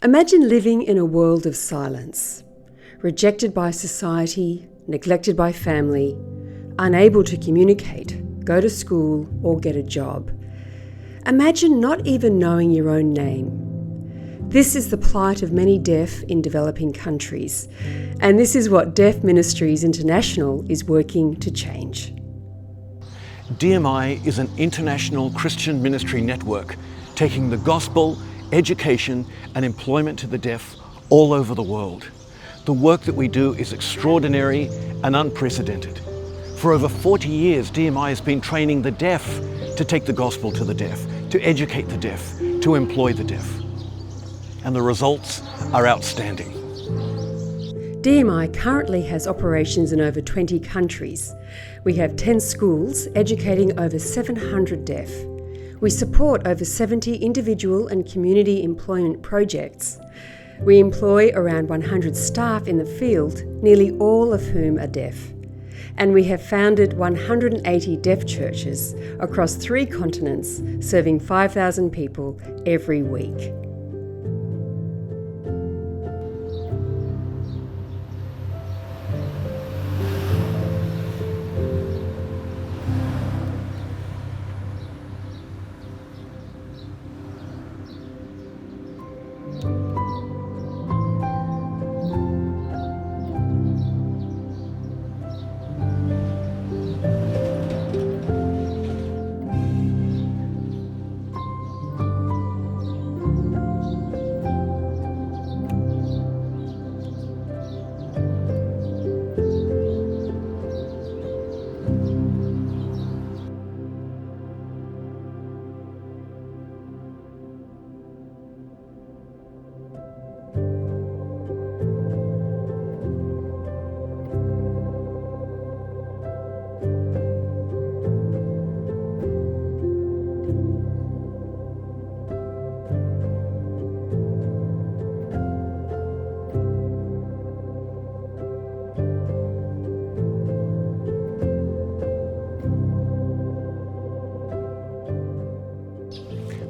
Imagine living in a world of silence, rejected by society, neglected by family, unable to communicate, go to school, or get a job. Imagine not even knowing your own name. This is the plight of many deaf in developing countries, and this is what Deaf Ministries International is working to change. DMI is an international Christian ministry network taking the gospel, education and employment to the deaf all over the world. The work that we do is extraordinary and unprecedented. For over 40 years, DMI has been training the deaf to take the gospel to the deaf, to educate the deaf, to employ the deaf. And the results are outstanding. DMI currently has operations in over 20 countries. We have 10 schools educating over 700 deaf. We support over 70 individual and community employment projects. We employ around 100 staff in the field, nearly all of whom are deaf. And we have founded 180 deaf churches across 3 continents, serving 5,000 people every week.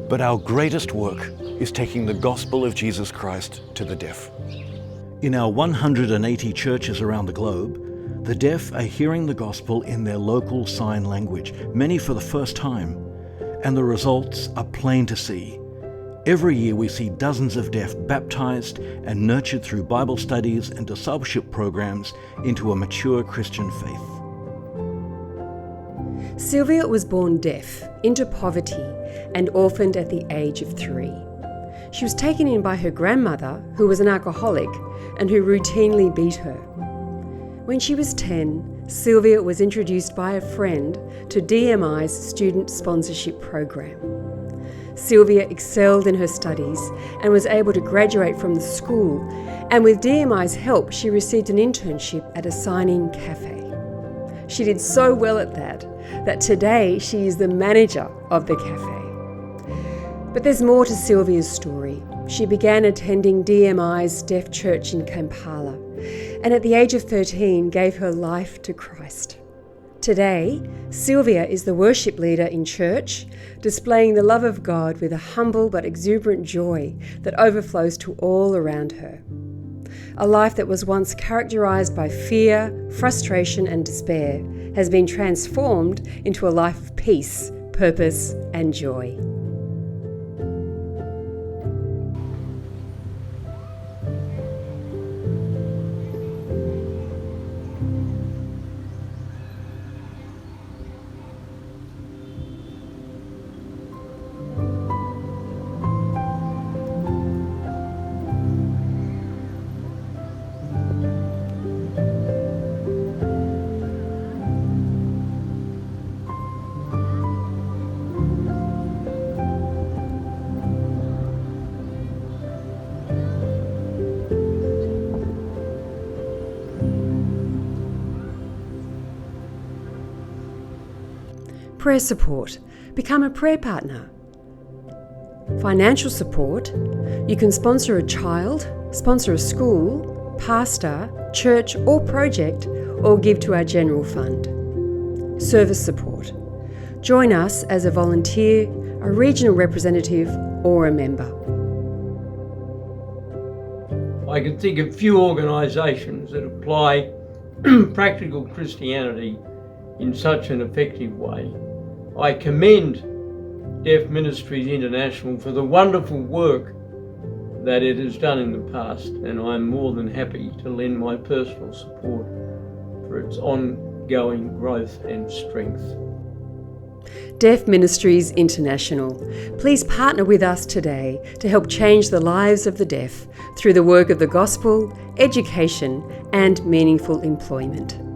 But our greatest work is taking the gospel of Jesus Christ to the deaf. In our 180 churches around the globe, the deaf are hearing the gospel in their local sign language, many for the first time, and the results are plain to see. Every year we see dozens of deaf baptized and nurtured through Bible studies and discipleship programs into a mature Christian faith. Sylvia was born deaf, into poverty, and orphaned at the age of 3. She was taken in by her grandmother, who was an alcoholic and who routinely beat her. When she was 10, Sylvia was introduced by a friend to DMI's student sponsorship program. Sylvia excelled in her studies and was able to graduate from the school, and with DMI's help, she received an internship at a signing cafe. She did so well at that today she is the manager of the cafe. But there's more to Sylvia's story. She began attending DMI's deaf church in Kampala, and at the age of 13 gave her life to Christ. Today, Sylvia is the worship leader in church, displaying the love of God with a humble but exuberant joy that overflows to all around her. A life that was once characterized by fear, frustration, and despair has been transformed into a life of peace, purpose, and joy. Prayer support. Become a prayer partner. Financial support. You can sponsor a child, sponsor a school, pastor, church or project, or give to our general fund. Service support. Join us as a volunteer, a regional representative or a member. I can think of few organisations that apply practical Christianity in such an effective way. I commend Deaf Ministries International for the wonderful work that it has done in the past, and I'm more than happy to lend my personal support for its ongoing growth and strength. Deaf Ministries International, please partner with us today to help change the lives of the deaf through the work of the gospel, education, and meaningful employment.